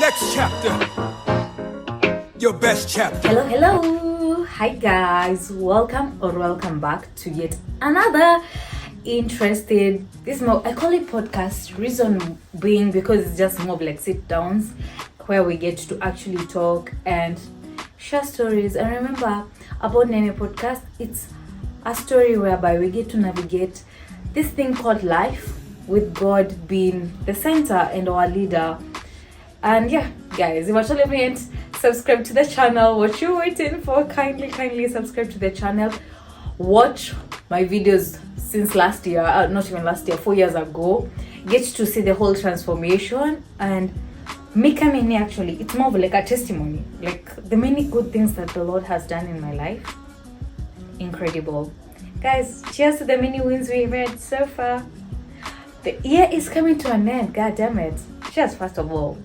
Next chapter. Your best chapter. Hello. Hi guys. Welcome back to yet another interesting, I call it podcast. Reason being because it's just more of like sit downs where we get to actually talk and share stories. And remember about Nene podcast, it's a story whereby we get to navigate this thing called life with God being the center and our leader. And yeah, guys, if you haven't subscribe to the channel, what you waiting for? Kindly subscribe to the channel. Watch my videos since last year, not even last year, 4 years ago. Get to see the whole transformation. And Mikamini, actually, it's more of like a testimony, like the many good things that the Lord has done in my life. Incredible. Guys, cheers to the many wins we've had so far. The year is coming to an end, god damn it. Cheers, first of all.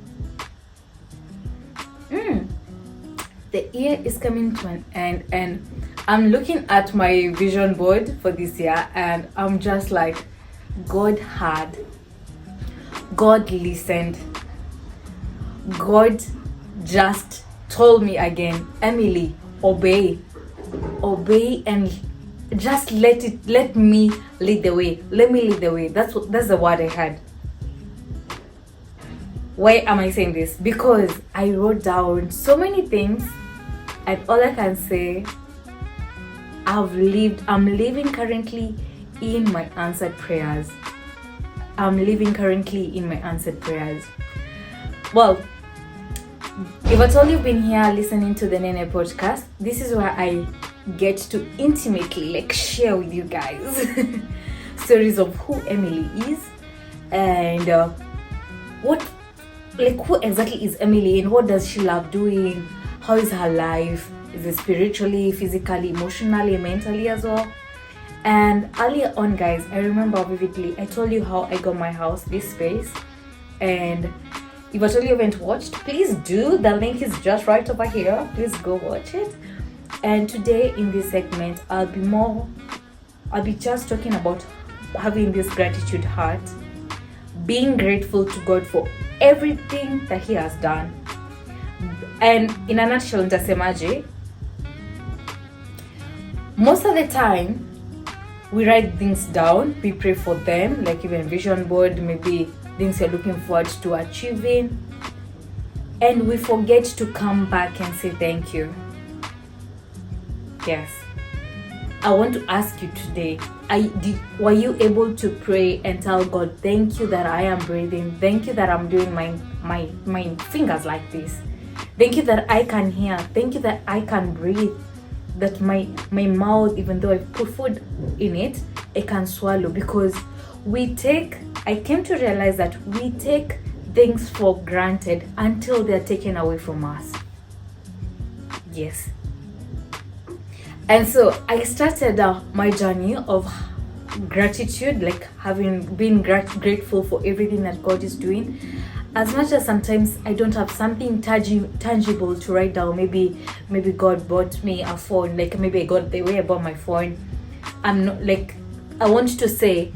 The year is coming to an end, and I'm looking at my vision board for this year, and I'm just like, God heard, God listened, God just told me again, Emily, obey, and just let me lead the way. Let me lead the way. That's the word I had. Why am I saying this? Because I wrote down so many things, and all I can say, I'm living currently in my answered prayers. I'm living currently in my answered prayers. Well, if at all you've been here listening to the Nene podcast, this is where I get to intimately like share with you guys stories of who Emily is and who exactly is Emily and what does she love doing, how is her life, is it spiritually, physically, emotionally, mentally as well. And earlier on, guys, I remember vividly I told you how I got my house, this space, and if at all you haven't watched, please do. The link is just right over here. Please go watch it. And today in this segment, I'll be just talking about having this gratitude heart, being grateful to God for everything that He has done. And in a nutshell, nitasemaje, most of the time we write things down, we pray for them, like even vision board, maybe things you're looking forward to achieving, and we forget to come back and say thank you. Yes, I want to ask you today, were you able to pray and tell God, thank you that I am breathing, thank you that I'm doing my fingers like this, thank you that I can hear, thank you that I can breathe, that my mouth, even though I put food in it, I can swallow. Because I came to realize that we take things for granted until they're taken away from us. Yes. And so I started my journey of gratitude, like being grateful for everything that God is doing. As much as sometimes I don't have something tangible to write down, maybe God bought me a phone, like maybe I got the way I bought my phone. I'm not like, I want to say,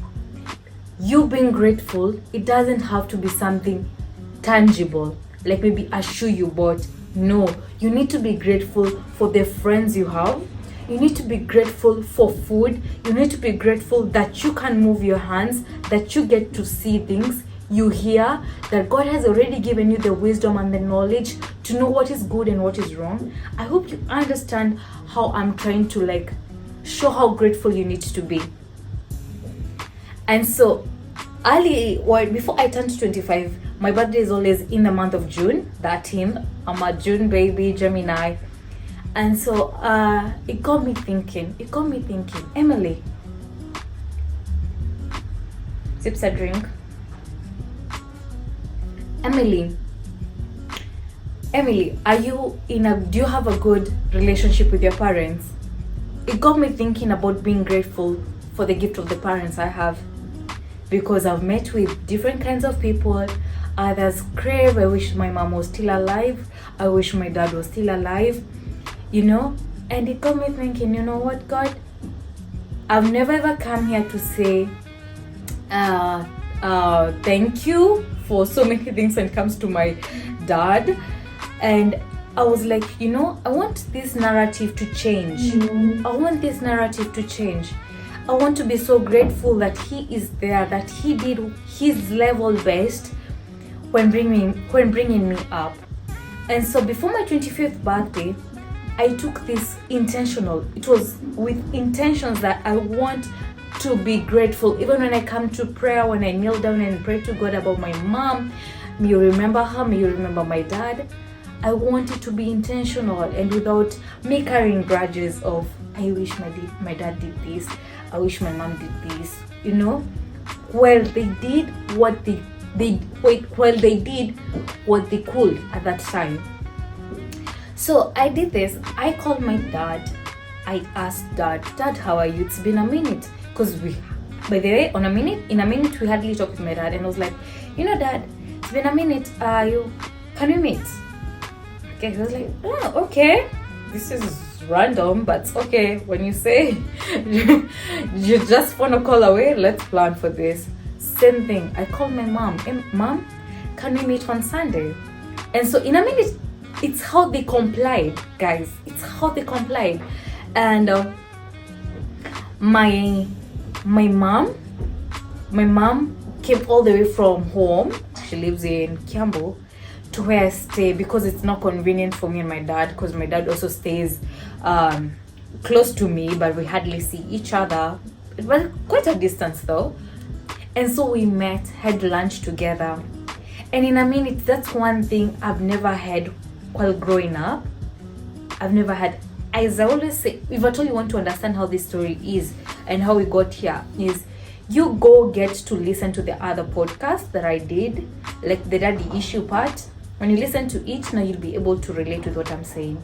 you being grateful, it doesn't have to be something tangible, like maybe a shoe you bought. No, you need to be grateful for the friends you have. You need to be grateful for food. You need to be grateful that you can move your hands, that you get to see things, you hear, that God has already given you the wisdom and the knowledge to know what is good and what is wrong. I hope you understand how I'm trying to like show how grateful you need to be. And so before I turned 25, my birthday is always in the month of June 13th. I'm a June baby, Gemini. And so it got me thinking, Emily, sips a drink. Emily, do you have a good relationship with your parents? It got me thinking about being grateful for the gift of the parents I have, because I've met with different kinds of people. Others crave, I wish my mom was still alive, I wish my dad was still alive, and it got me thinking, you know what, God, I've never ever come here to say thank you for so many things when it comes to my dad, and I was like, I want this narrative to change. I want this narrative to change. I want to be so grateful that he is there, that he did his level best when bringing me up. And so before my 25th birthday, I took this intentional. It was with intentions that I want to be grateful. Even when I come to prayer, when I kneel down and pray to God about my mom, may you remember her, may you remember my dad. I want it to be intentional and without me carrying grudges of, I wish my dad did this, I wish my mom did this, Well, they did what they did what they could at that time. So I did this. I called my dad. I asked Dad, how are you? It's been a minute. Because by the way, in a minute we hardly talked with my dad, and I was like, Dad, it's been a minute. Can we meet? Okay, he was like, oh, okay. This is random, but okay. When you say you just want to call away, let's plan for this. Same thing. I called my mom. Hey, Mom, can we meet on Sunday? And so in a minute, it's how they complied, guys. It's how they complied. And my mom came all the way from home. She lives in Kiambu, to where I stay, because it's not convenient for me and my dad, because my dad also stays close to me, but we hardly see each other. It was quite a distance though. And so we met, had lunch together. And in a minute, that's one thing I've never had while growing up. I've never had, as I always say, if at all you want to understand how this story is and how we got here, is you go get to listen to the other podcasts that I did, like the daddy issue part. When you listen to it, now you'll be able to relate with what I'm saying.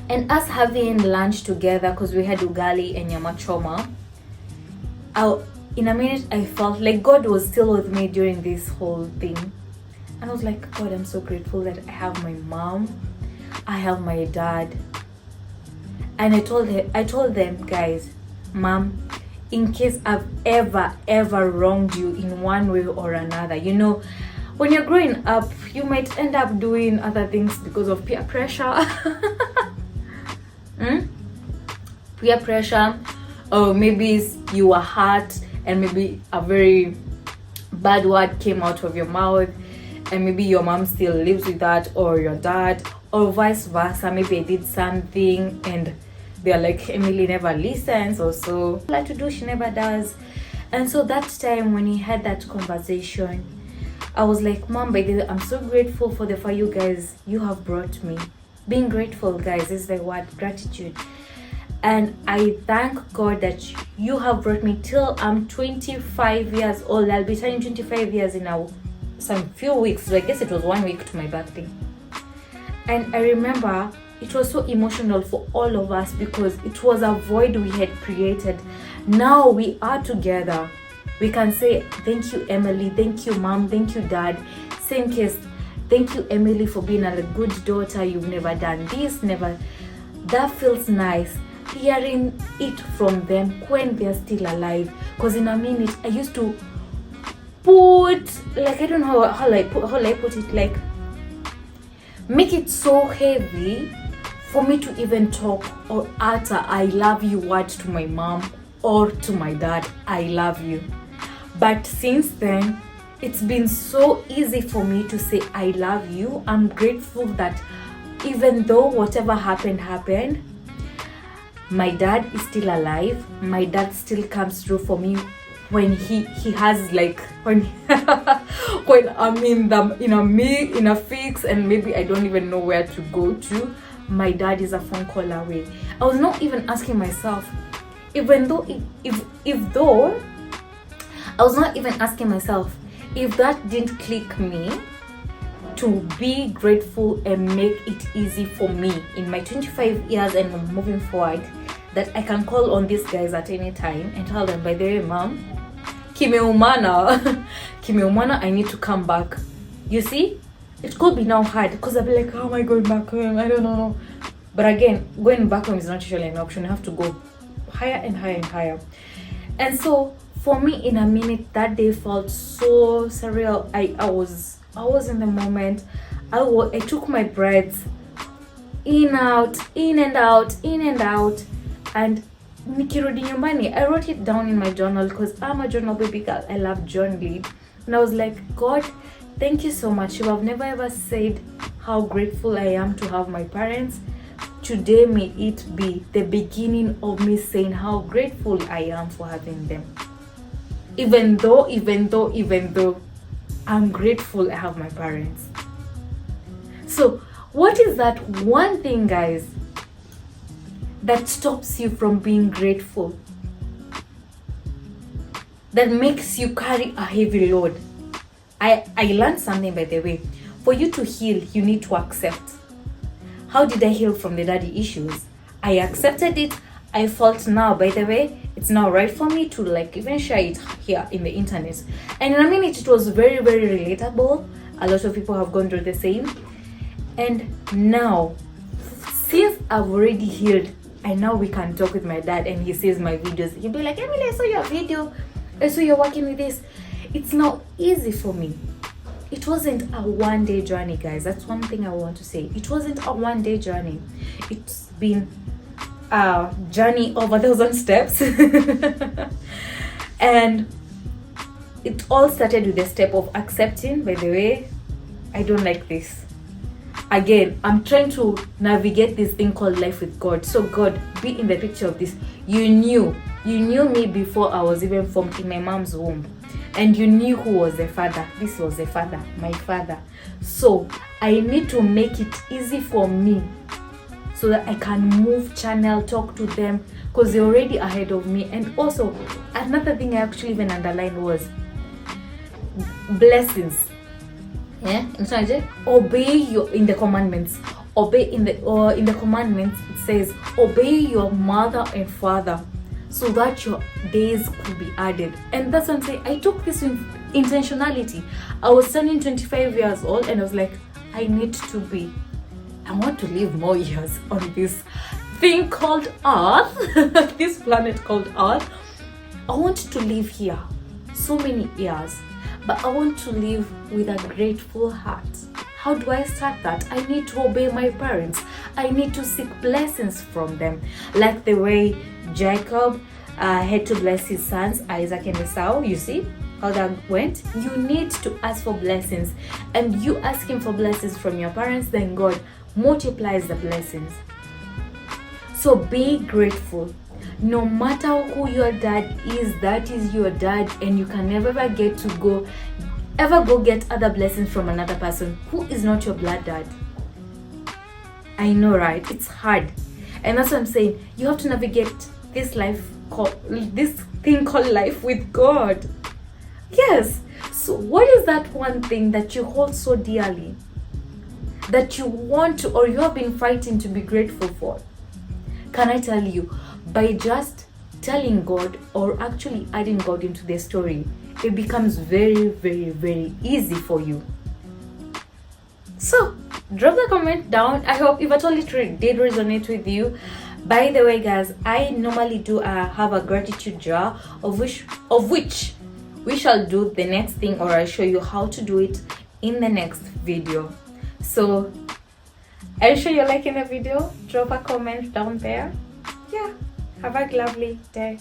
And us having lunch together, because we had ugali and nyama choma, in a minute I felt like God was still with me during this whole thing. And I was like, God, I'm so grateful that I have my mom, I have my dad. And I told them, guys, Mom, in case I've ever wronged you in one way or another, when you're growing up, you might end up doing other things because of peer pressure. Peer pressure, or maybe you were hurt and maybe a very bad word came out of your mouth, and maybe your mom still lives with that, or your dad, or vice versa. Maybe I did something and they're like, Emily never listens, or so like to do, she never does. And so that time when he had that conversation, I was like, Mom, by the way, I'm so grateful for the far you guys you have brought me. Being grateful, guys, is the word, gratitude. And I thank God that you have brought me till I'm 25 years old. I'll be turning 25 years in some few weeks. So I guess it was 1 week to my birthday. And I remember it was so emotional for all of us because it was a void we had created. Now we are together. We can say, thank you, Emily. Thank you, Mom. Thank you, Dad. Same case. Thank you, Emily, for being a good daughter. You've never done this, never. That feels nice. Hearing it from them when they're still alive. Because in a minute, I used to put, like, I don't know how I put it, like, make it so heavy for me to even talk or utter I love you word to my mom or to my dad, I love you. But since then, it's been so easy for me to say I love you. I'm grateful that even though whatever happened, my dad is still alive. My dad still comes through for me when he has, like, when when I'm in a fix and maybe I don't even know where to go to. My dad is a phone call away. I was not even asking myself, even though if I was not even asking myself if that didn't click me to be grateful and make it easy for me in my 25 years and moving forward, that I can call on these guys at any time and tell them, by the way, Mom, kimeumana, I need to come back. You see, it could be now hard because I'll be like, how am I going back home? I don't know. But again, going back home is not usually an option. You have to go higher and higher and higher. And so for me, in a minute, that day felt so surreal. I I was in the moment. I took my breaths in, out, in and out, in and out. And nikirudi nyumbani, I wrote it down in my journal because I'm a journal baby girl. I love journaling. And I was like, God, thank you so much. You have never ever said how grateful I am to have my parents. Today may it be the beginning of me saying how grateful I am for having them. Even though I'm grateful I have my parents. So what is that one thing, guys, that stops you from being grateful? That makes you carry a heavy load? I learned something, by the way. For you to heal, you need to accept. How did I heal from the daddy issues? I accepted it. I felt now, by the way, it's now right for me to like even share it here in the internet. And in a minute, it was very, very relatable. A lot of people have gone through the same. And now, since I've already healed, and now we can talk with my dad and he sees my videos. He'll be like, Emily, I saw your video. I saw you're working with this. It's now easy for me. It wasn't a one-day journey, guys. That's one thing I want to say. It wasn't a one-day journey. It's been a journey of 1,000 steps. And it all started with the step of accepting, by the way, I don't like this. Again, I'm trying to navigate this thing called life with God. So God, be in the picture of this. You knew me before I was even formed in my mom's womb. And you knew who was the father. This was the father, my father. So I need to make it easy for me so that I can move, channel, talk to them, because they're already ahead of me. And also, another thing I actually even underlined was blessings. Yeah, obey your in the commandments. Obey in the commandments. It says, obey your mother and father, so that your days could be added. And that's what I'm saying. I took this with intentionality. I was turning 25 years old, and I was like, I want to live more years on this thing called Earth, this planet called Earth. I want to live here so many years. But I want to live with a grateful heart. How do I start that? I need to obey my parents. I need to seek blessings from them. Like the way Jacob had to bless his sons, Isaac and Esau. You see how that went? You need to ask for blessings. And you asking for blessings from your parents, then God multiplies the blessings. So be grateful. No matter who your dad is, that is your dad, and you can never ever go get other blessings from another person who is not your blood dad. I know, right? It's hard. And that's what I'm saying. You have to navigate this thing called life with God. Yes. So what is that one thing that you hold so dearly, that you want to, or you have been fighting to be grateful for? Can I tell you, by just telling God or actually adding God into the story, it becomes very, very, very easy for you. So drop the comment down. I hope if at all it did resonate with you. By the way, guys, I normally do have a gratitude jar of which we shall do the next thing, or I'll show you how to do it in the next video. So are you sure you're liking the video? Drop a comment down there. Yeah, have a lovely day.